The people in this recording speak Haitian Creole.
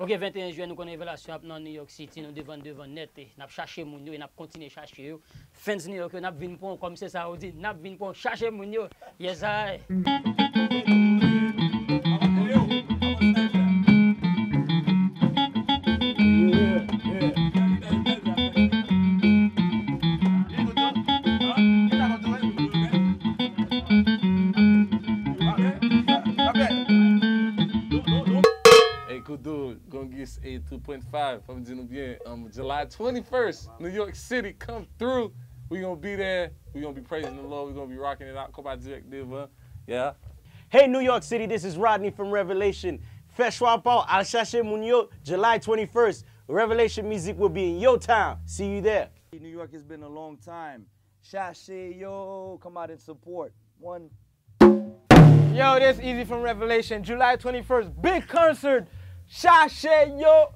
Ok, 21 juin, nous connaissons révélation dans New York City, nous devant net, nous avons cherché moun yo, nous avons continué à chercher. Fans New York, nous avons venu pour, comme c'est ça, on dit, nous avons venu pour chercher moun yo. Yes, I. Gonna get a 2.5. I'm doing bien. July 21st, New York City, come through. We gonna be there. We gonna be praising the Lord. We gonna be rocking it out. Come by directive, yeah. Hey, New York City, this is Rodney from Revelation. Fais choix pas, Al chercher moun yo, July 21st. Revelation Mizik will be in your town. See you there. New York has been a long time. Shashay, yo, come out and support. One. Yo, this Easy from Revelation. July 21st, big concert. Shashay, yo.